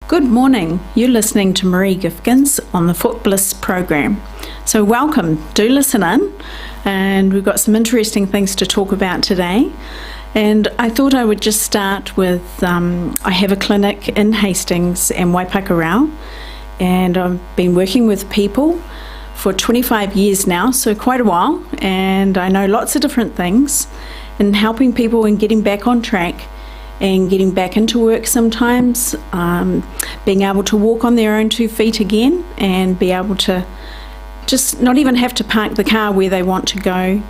Good morning. You're listening to Maree Gifkins on the Foot Bliss program. So welcome. Do listen in, and we've got some interesting things to talk about today. And I thought I would just start with, I have a clinic in Hastings and Waipakarau, and I've been working with people for 25 years now, so quite a while, and I know lots of different things, and helping people and getting back on track and getting back into work sometimes, being able to walk on their own 2 feet again and be able to just not even have to park the car where they want to go,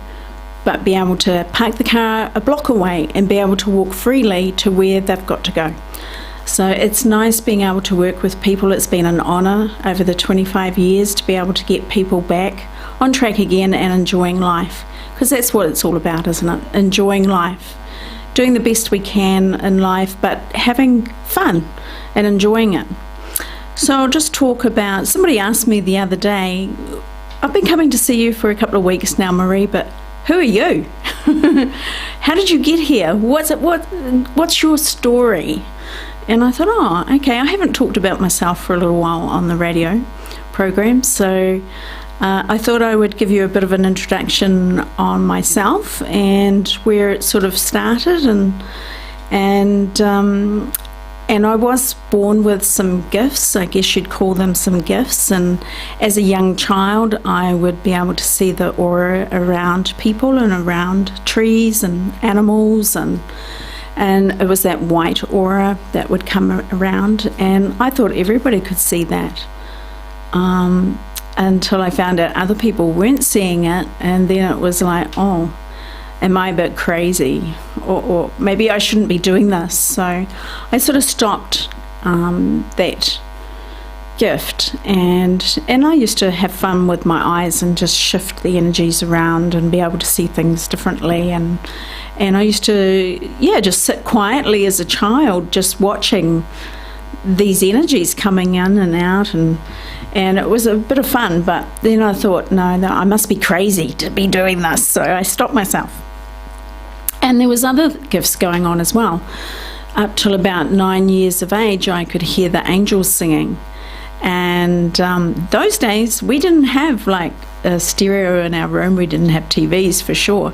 but be able to park the car a block away and be able to walk freely to where they've got to go. So it's nice being able to work with people. It's been an honour over the 25 years to be able to get people back on track again and enjoying life, because that's what it's all about, isn't it? Enjoying life. Doing the best we can in life, but having fun and enjoying it. So I'll just talk about, somebody asked me the other day, I've been coming to see you for a couple of weeks now, Maree, but who are you? How did you get here? What's your story? And I thought, oh, okay, I haven't talked about myself for a little while on the radio program, so I thought I would give you a bit of an introduction on myself and where it sort of started, and I was born with some gifts. I guess you'd call them some gifts. And as a young child, I would be able to see the aura around people and around trees and animals, and it was that white aura that would come around, and I thought everybody could see that. Until I found out other people weren't seeing it, and then it was like, oh, am I a bit crazy? Or maybe I shouldn't be doing this. So I sort of stopped that gift, and I used to have fun with my eyes and just shift the energies around and be able to see things differently, and I used to, just sit quietly as a child just watching these energies coming in and out, and it was a bit of fun. But then I thought, no, I must be crazy to be doing this, so I stopped myself. And there was other gifts going on as well. Up till about 9 years of age, I could hear the angels singing, and those days we didn't have like a stereo in our room. We didn't have TVs for sure.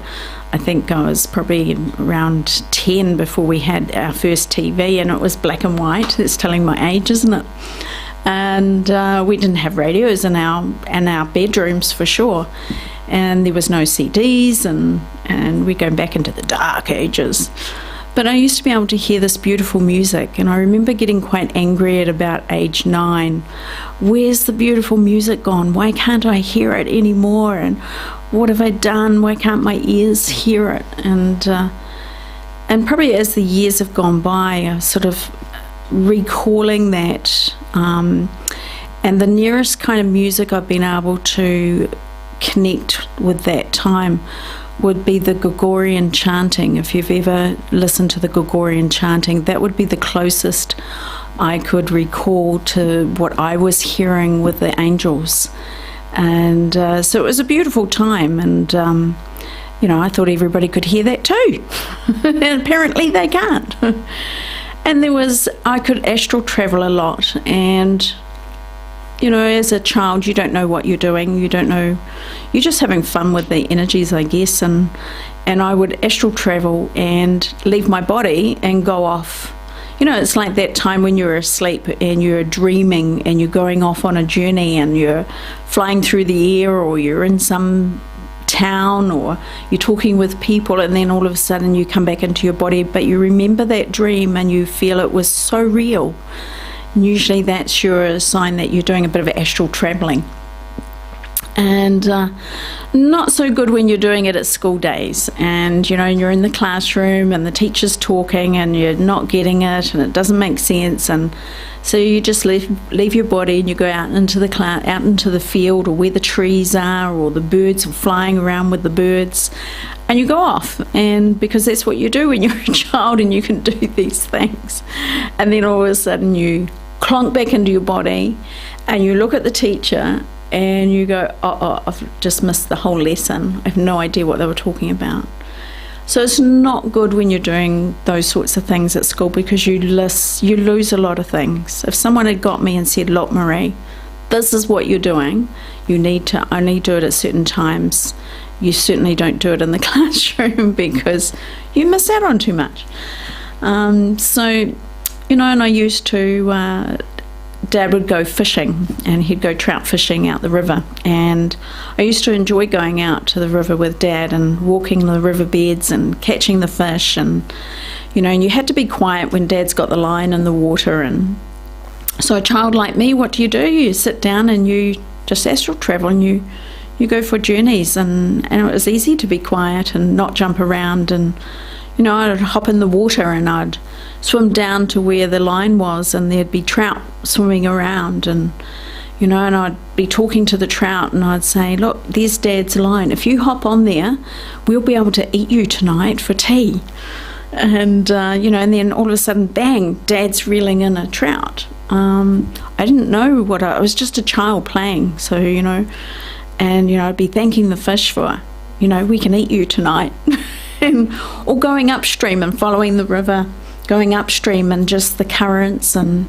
I think I was probably around 10 before we had our first TV, and it was black and white. That's telling my age, isn't it? And we didn't have radios in our bedrooms for sure, and there was no CDs, and we're going back into the dark ages. But I used to be able to hear this beautiful music, and I remember getting quite angry at about age 9. Where's the beautiful music gone? Why can't I hear it anymore? And what have I done? Why can't my ears hear it? And probably as the years have gone by, I sort of recalling that, and the nearest kind of music I've been able to connect with that time would be the Gregorian chanting. If you've ever listened to the Gregorian chanting, that would be the closest I could recall to what I was hearing with the angels. And so it was a beautiful time, and I thought everybody could hear that too. And apparently they can't. And I could astral travel a lot, and as a child, you don't know what you're doing. You don't know. You're just having fun with the energies, I guess. And I would astral travel and leave my body and go off. It's like that time when you're asleep and you're dreaming and you're going off on a journey and you're flying through the air, or you're in some town, or you're talking with people, and then all of a sudden you come back into your body, but you remember that dream and you feel it was so real. Usually that's your sign that you're doing a bit of astral travelling. And not so good when you're doing it at school days, and you're in the classroom and the teacher's talking and you're not getting it and it doesn't make sense, and so you just leave your body and you go out into the field, or where the trees are, or the birds are flying around with the birds, and you go off, and because that's what you do when you're a child and you can do these things. And then all of a sudden you clonk back into your body and you look at the teacher and you go, oh, I've just missed the whole lesson. I have no idea what they were talking about. So it's not good when you're doing those sorts of things at school, because you lose a lot of things. If someone had got me and said, look, Maree, this is what you're doing, you need to only do it at certain times. You certainly don't do it in the classroom because you miss out on too much. So, you know, and I used to, Dad would go fishing, and he'd go trout fishing out the river, and I used to enjoy going out to the river with Dad and walking the river beds and catching the fish, and you know, and you had to be quiet when Dad's got the line in the water. And so a child like me, what do? You sit down and you just astral travel, and you go for journeys, and it was easy to be quiet and not jump around. And you know, I'd hop in the water and I'd swim down to where the line was, and there'd be trout swimming around, and you know, and I'd be talking to the trout, and I'd say, look, there's Dad's line, if you hop on there, we'll be able to eat you tonight for tea. And you know, and then all of a sudden, bang, Dad's reeling in a trout. I didn't know what I was, just a child playing, so you know, and you know, I'd be thanking the fish for, you know, we can eat you tonight. And, or going upstream and following the river, going upstream and just the currents, and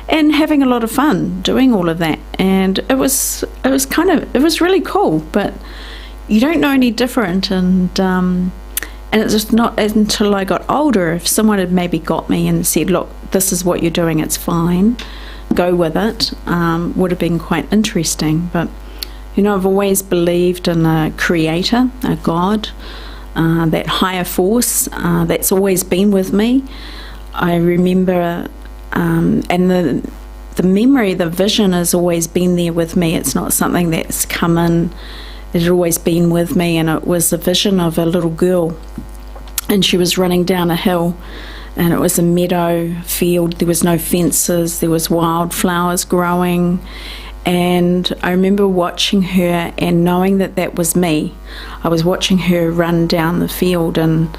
having a lot of fun doing all of that. And it was really cool, but you don't know any different. And it's just not until I got older, if someone had maybe got me and said, look, this is what you're doing, it's fine, go with it, would have been quite interesting. But you know, I've always believed in a creator, a God, that higher force that's always been with me. I remember, and the memory, the vision has always been there with me. It's not something that's come in, it had always been with me. And it was a vision of a little girl, and she was running down a hill, and it was a meadow field, there was no fences, there was wildflowers growing. And I remember watching her and knowing that that was me. I was watching her run down the field, and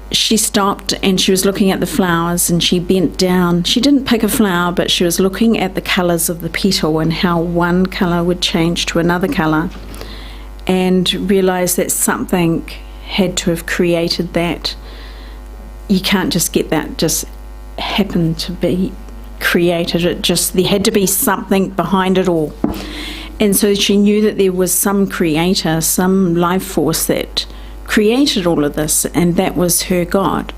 she stopped, and she was looking at the flowers, and she bent down. She didn't pick a flower, but she was looking at the colours of the petal and how one colour would change to another colour, and realised that something had to have created that. You can't just get that just happen to be created. It just, there had to be something behind it all. And so she knew that there was some creator, some life force that created all of this, and that was her God.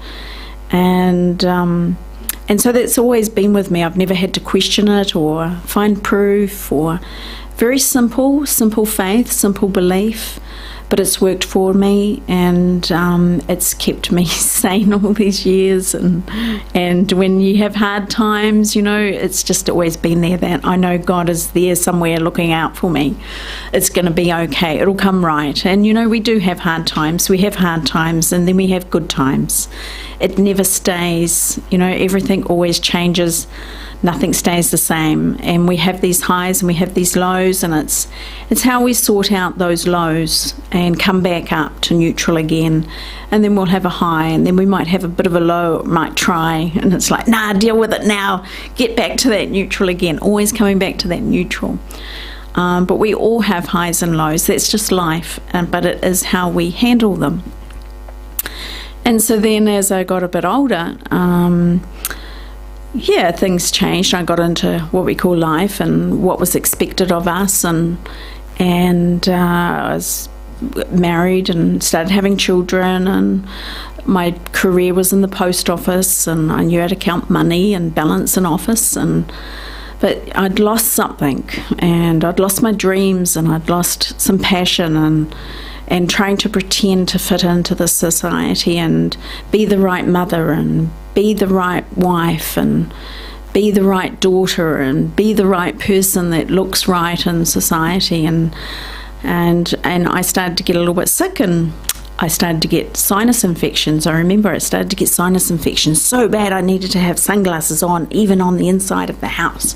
And so that's always been with me. I've never had to question it or find proof, or very simple faith, simple belief. But it's worked for me, and it's kept me sane all these years. And when you have hard times, you know, it's just always been there, that I know God is there somewhere looking out for me. It's going to be okay. It'll come right. And, you know, we do have hard times. We have hard times, and then we have good times. It never stays. You know, everything always changes. Nothing stays the same, and we have these highs and we have these lows, and it's how we sort out those lows and come back up to neutral again. And then we'll have a high, and then we might have a bit of a low, might try, and it's like, nah, deal with it now, get back to that neutral again, always coming back to that neutral. But we all have highs and lows. That's just life, but it is how we handle them. And so then as I got a bit older, things changed. I got into what we call life and what was expected of us, and I was married and started having children, and my career was in the post office, and I knew how to count money and balance an office, but I'd lost something, and I'd lost my dreams, and I'd lost some passion, and trying to pretend to fit into this society and be the right mother and be the right wife and be the right daughter and be the right person that looks right in society. And I started to get a little bit sick, and I started to get sinus infections. I remember I started to get sinus infections so bad I needed to have sunglasses on, even on the inside of the house.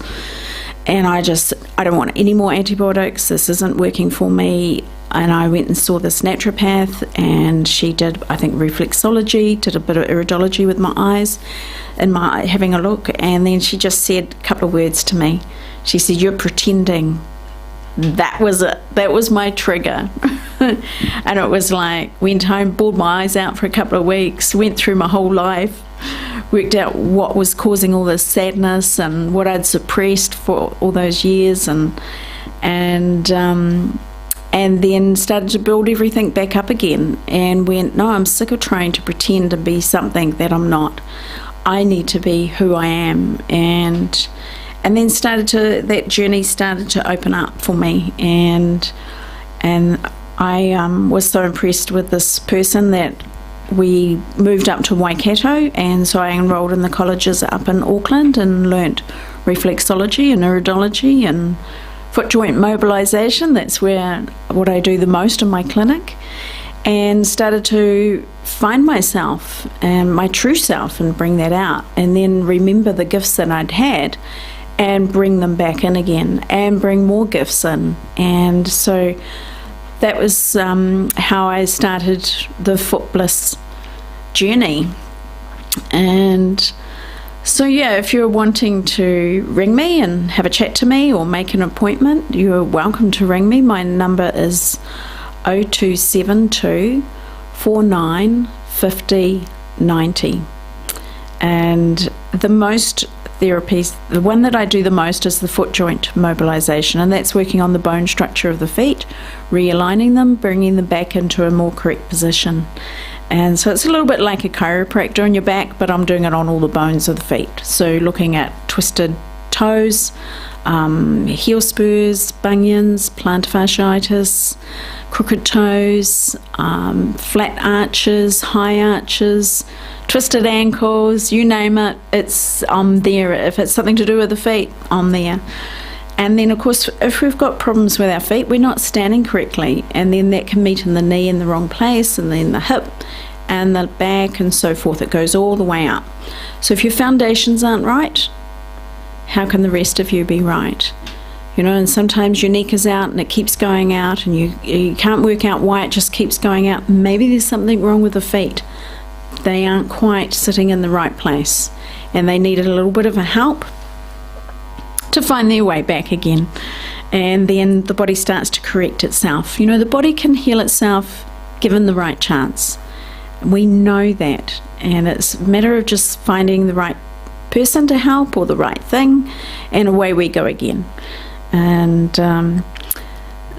And I don't want any more antibiotics. This isn't working for me. And I went and saw this naturopath, and she did, I think, reflexology, did a bit of iridology with my eyes, and having a look. And then she just said a couple of words to me. She said, "You're pretending that was it. That was my trigger. And it was like, went home, bawled my eyes out for a couple of weeks, went through my whole life, worked out what was causing all this sadness and what I'd suppressed for all those years, and then started to build everything back up again, and went, no, I'm sick of trying to pretend to be something that I'm not. I need to be who I am. And then that journey started to open up for me, and I was so impressed with this person that we moved up to Waikato, and so I enrolled in the colleges up in Auckland and learnt reflexology and iridology and foot joint mobilization. That's what I do the most in my clinic, and started to find myself and my true self and bring that out, and then remember the gifts that I'd had and bring them back in again and bring more gifts in. And so that was how I started the Foot Bliss journey. And so yeah, if you're wanting to ring me and have a chat to me or make an appointment, you're welcome to ring me. My number is 0272 49 50 90. And the most therapies, the one that I do the most is the foot joint mobilization, and that's working on the bone structure of the feet, realigning them, bringing them back into a more correct position. And so it's a little bit like a chiropractor on your back, but I'm doing it on all the bones of the feet. So looking at twisted toes, heel spurs, bunions, plantar fasciitis, crooked toes, flat arches, high arches, twisted ankles, you name it, I'm there. If it's something to do with the feet, I'm there. And then, of course, if we've got problems with our feet, we're not standing correctly, and then that can meet in the knee in the wrong place, and then the hip and the back and so forth. It goes all the way up. So if your foundations aren't right, how can the rest of you be right? You know, and sometimes your neck is out and it keeps going out, and you can't work out why it just keeps going out. Maybe there's something wrong with the feet. They aren't quite sitting in the right place, and they need a little bit of a help to find their way back again. And then the body starts to correct itself. You know, the body can heal itself given the right chance. We know that, and it's a matter of just finding the right person to help or the right thing, and away we go again. And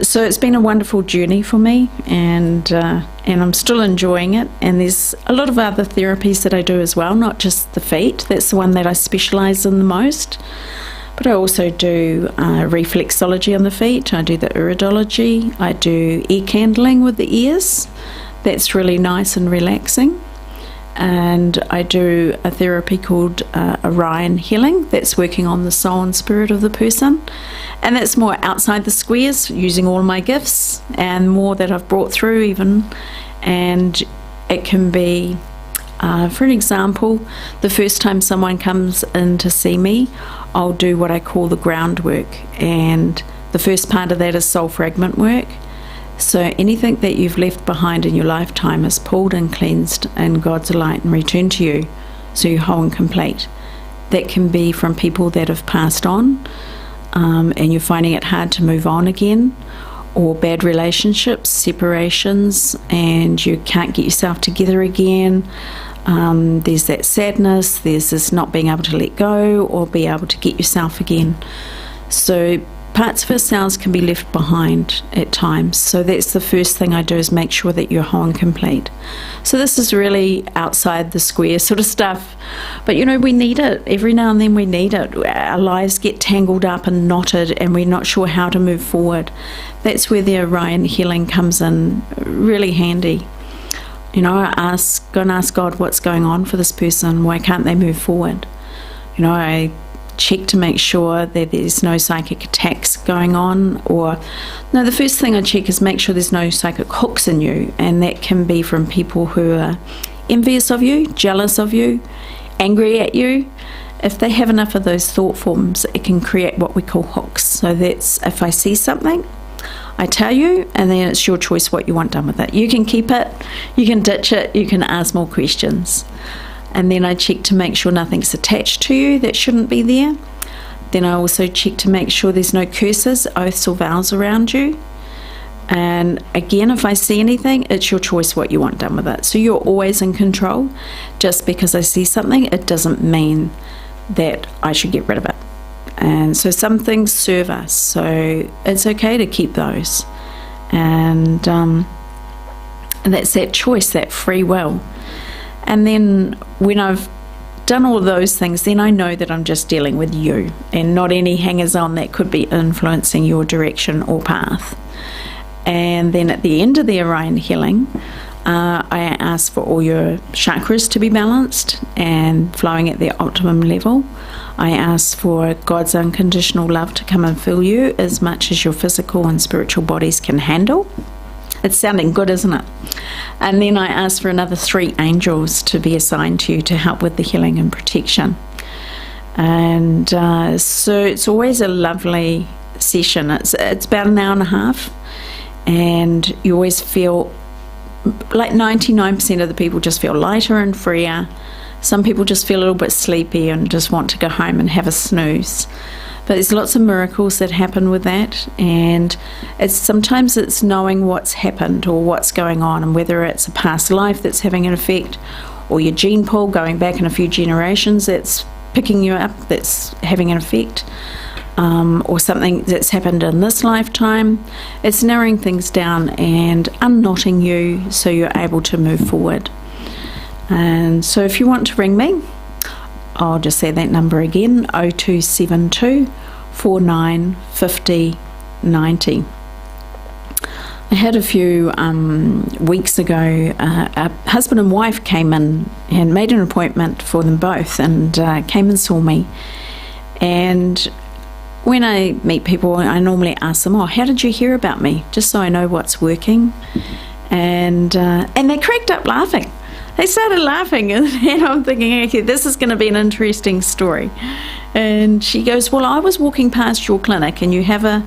so it's been a wonderful journey for me, and I'm still enjoying it. And there's a lot of other therapies that I do as well, not just the feet. That's the one that I specialise in the most. But I also do reflexology on the feet. I do the iridology. I do ear candling with the ears. That's really nice and relaxing. And I do a therapy called Orion Healing. That's working on the soul and spirit of the person. And that's more outside the squares, using all my gifts and more that I've brought through even. And it can be, for an example, the first time someone comes in to see me, I'll do what I call the groundwork. And the first part of that is soul fragment work. So anything that you've left behind in your lifetime is pulled and cleansed in God's light and returned to you, so you're whole and complete. That can be from people that have passed on, and you're finding it hard to move on again, or bad relationships, separations, and you can't get yourself together again. There's that sadness, there's this not being able to let go or be able to get yourself again. So parts of ourselves can be left behind at times. So that's the first thing I do, is make sure that you're whole and complete. So this is really outside the square sort of stuff. But you know, we need it. Every now and then we need it. Our lives get tangled up and knotted, and we're not sure how to move forward. That's where the Orion healing comes in really handy. You know, go and ask God what's going on for this person. Why can't they move forward? You know, I check to make sure that there's no psychic attacks going on, or no, the first thing I check is make sure there's no psychic hooks in you, and that can be from people who are envious of you, jealous of you, angry at you. If they have enough of those thought forms, it can create what we call hooks. So that's, if I see something, I tell you, and then it's your choice what you want done with it. You can keep it, you can ditch it, you can ask more questions. And then I check to make sure nothing's attached to you that shouldn't be there. Then I also check to make sure there's no curses, oaths or vows around you. And again, if I see anything, it's your choice what you want done with it. So you're always in control. Just because I see something, it doesn't mean that I should get rid of it. And so some things serve us, so it's okay to keep those. And that's that choice, that free will. And then when I've done all those things, then I know that I'm just dealing with you and not any hangers-on that could be influencing your direction or path. And then at the end of the Orion healing, I ask for all your chakras to be balanced and flowing at their optimum level. I ask for God's unconditional love to come and fill you as much as your physical and spiritual bodies can handle. It's sounding good, isn't it? And then I ask for another 3 angels to be assigned to you to help with the healing and protection. And so it's always a lovely session. It's about an hour and a half. And you always feel like 99% of the people just feel lighter and freer. Some people just feel a little bit sleepy and just want to go home and have a snooze. But there's lots of miracles that happen with that, and sometimes it's knowing what's happened or what's going on, and whether it's a past life that's having an effect, or your gene pool going back in a few generations that's picking you up, that's having an effect. Or something that's happened in this lifetime. It's narrowing things down and unknotting you so you're able to move forward. And so if you want to ring me, I'll just say that number again, 0272 49 50 90. I had a few weeks ago, a husband and wife came in and made an appointment for them both, and came and saw me. And when I meet people, I normally ask them, how did you hear about me? Just so I know what's working. And they cracked up laughing. They started laughing, and I'm thinking, okay, this is going to be an interesting story. And she goes, well, I was walking past your clinic, and you have a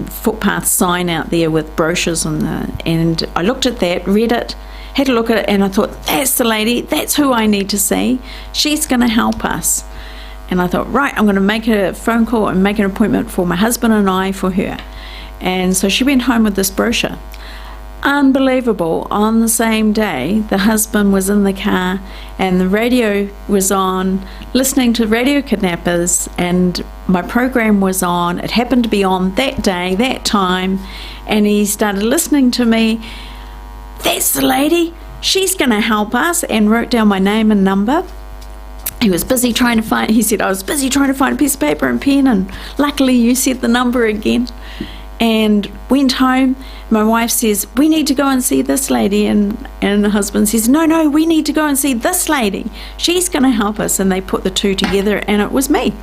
footpath sign out there with brochures on and I looked at that, read it, had a look at it, and I thought, that's the lady, that's who I need to see. She's going to help us. And I thought, right, I'm going to make a phone call and make an appointment for my husband and I for her. And so she went home with this brochure. Unbelievable. On the same day, the husband was in the car and the radio was on, listening to Radio Kidnappers, and my program was on. It happened to be on that day, that time, and he started listening to me. That's the lady. She's going to help us, and wrote down my name and number. He was busy trying to find, he said, I was busy trying to find a piece of paper and pen, and luckily you said the number again. And went home. My wife says, we need to go and see this lady. And the husband says, no, we need to go and see this lady. She's going to help us. And they put the two together, and it was me.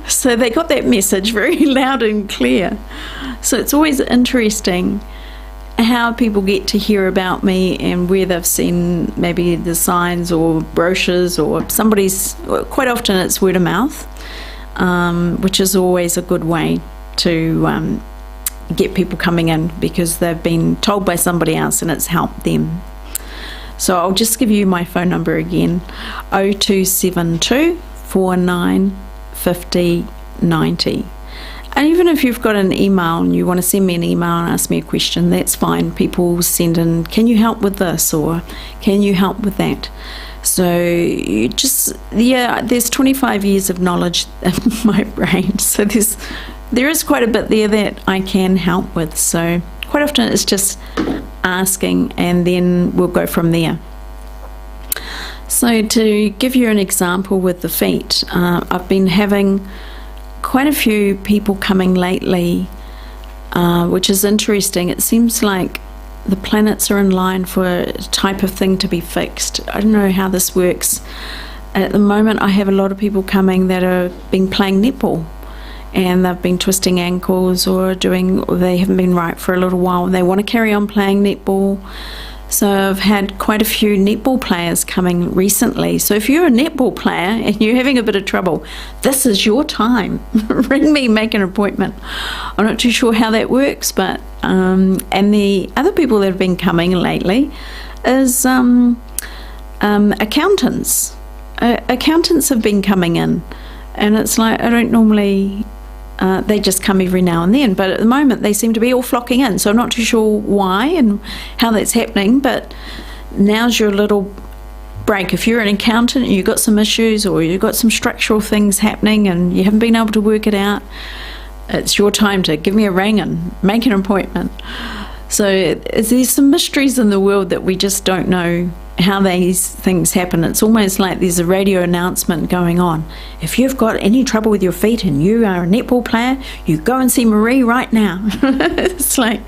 So they got that message very loud and clear. So it's always interesting how people get to hear about me and where they've seen maybe the signs or brochures or quite often it's word of mouth, which is always a good way to get people coming in because they've been told by somebody else and it's helped them. So I'll just give you my phone number again, 0272 49 50 90. And even if you've got an email and you want to send me an email and ask me a question, that's fine. People send in, can you help with this, or can you help with that? So there's 25 years of knowledge in my brain. So there is quite a bit there that I can help with. So quite often it's just asking, and then we'll go from there. So to give you an example with the feet, I've been having quite a few people coming lately, which is interesting. It seems like the planets are in line for a type of thing to be fixed. I don't know how this works. At the moment, I have a lot of people coming that have been playing netball, and they've been twisting ankles or they haven't been right for a little while. They want to carry on playing netball. So I've had quite a few netball players coming recently. So if you're a netball player and you're having a bit of trouble, this is your time. Ring me, make an appointment. I'm not too sure how that works, but and the other people that have been coming lately is accountants. Accountants have been coming in. And it's like, I don't normally, they just come every now and then, but at the moment they seem to be all flocking in, so I'm not too sure why and how that's happening, but now's your little break. If you're an accountant and you've got some issues or you've got some structural things happening and you haven't been able to work it out, it's your time to give me a ring and make an appointment. So there's some mysteries in the world that we just don't know how these things happen. It's almost like there's a radio announcement going on. If you've got any trouble with your feet and you are a netball player, you go and see Maree right now. It's like,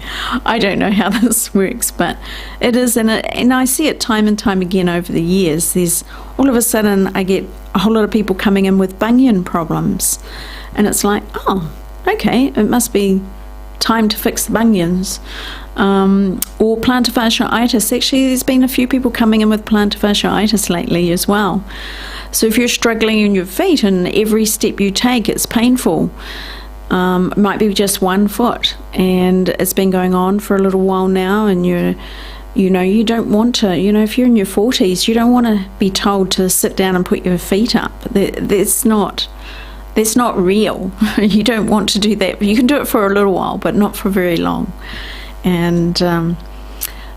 I don't know how this works, but it is, and I see it time and time again over the years. There's all of a sudden I get a whole lot of people coming in with bunion problems, and it's like, oh, okay, it must be time to fix the bunions. Or plantar fasciitis. Actually, there's been a few people coming in with plantar fasciitis lately as well. So if you're struggling in your feet and every step you take it's painful, it might be just one foot and it's been going on for a little while now, and you don't want to, if you're in your 40s, you don't want to be told to sit down and put your feet up. That's not real. You don't want to do that. You can do it for a little while, but not for very long. And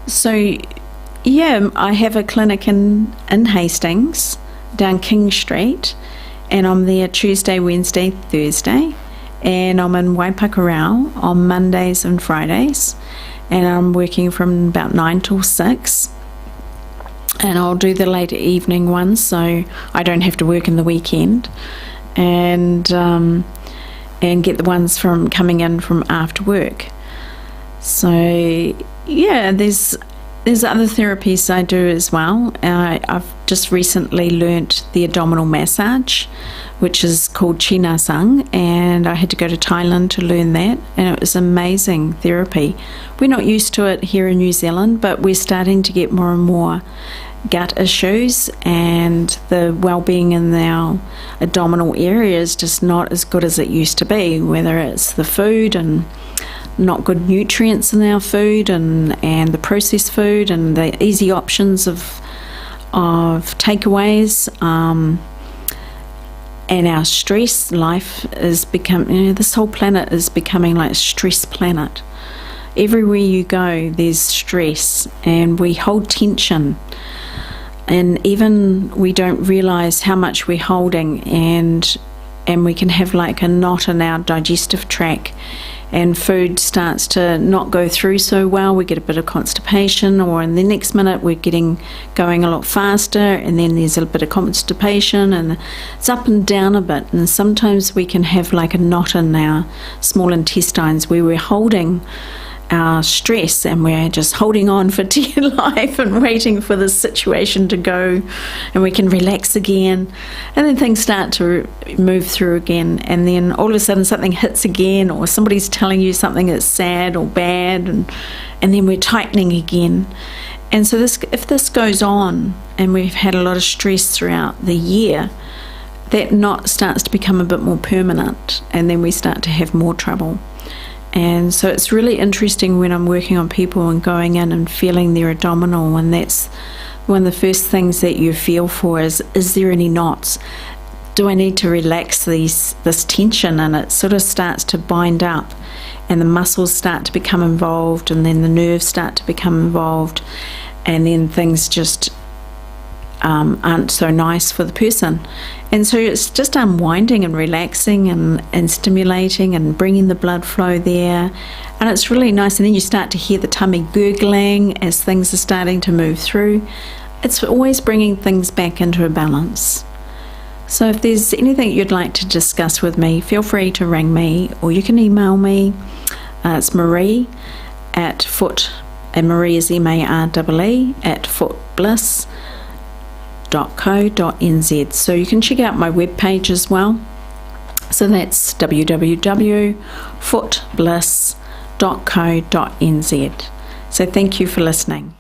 so I have a clinic in Hastings down King Street, and I'm there Tuesday, Wednesday, Thursday, and I'm in Waipakarau on Mondays and Fridays, and I'm working from about 9 till 6, and I'll do the later evening ones so I don't have to work in the weekend, and get the ones from coming in from after work. So there's other therapies I do as well. I've just recently learnt the abdominal massage, which is called Chinasang, and I had to go to Thailand to learn that, and it was amazing therapy. We're not used to it here in New Zealand, but we're starting to get more and more gut issues, and the well-being in our abdominal area is just not as good as it used to be, whether it's the food and not good nutrients in our food and the processed food and the easy options of takeaways, and our stress life is becoming, this whole planet is becoming like a stress planet. Everywhere you go there's stress, and we hold tension, and even we don't realize how much we're holding, and we can have like a knot in our digestive tract, and food starts to not go through so well. We get a bit of constipation, or in the next minute we're going a lot faster, and then there's a bit of constipation, and it's up and down a bit. And sometimes we can have like a knot in our small intestines where we're holding our stress, and we're just holding on for dear life and waiting for this situation to go, and we can relax again, and then things start to move through again, and then all of a sudden something hits again, or somebody's telling you something that's sad or bad, and then we're tightening again. And so if this goes on and we've had a lot of stress throughout the year, that knot starts to become a bit more permanent, and then we start to have more trouble. And so it's really interesting when I'm working on people and going in and feeling their abdominal, and that's one of the first things that you feel for is there any knots? Do I need to relax this tension? And it sort of starts to bind up, and the muscles start to become involved, and then the nerves start to become involved, and then things just aren't so nice for the person. And so it's just unwinding and relaxing and stimulating and bringing the blood flow there, and it's really nice. And then you start to hear the tummy gurgling as things are starting to move through. It's always bringing things back into a balance. So if there's anything you'd like to discuss with me, feel free to ring me, or you can email me. It's Maree at foot, and Maree is MAREE at footbliss.co.nz. So you can check out my webpage as well. So that's www.footbliss.co.nz. So thank you for listening.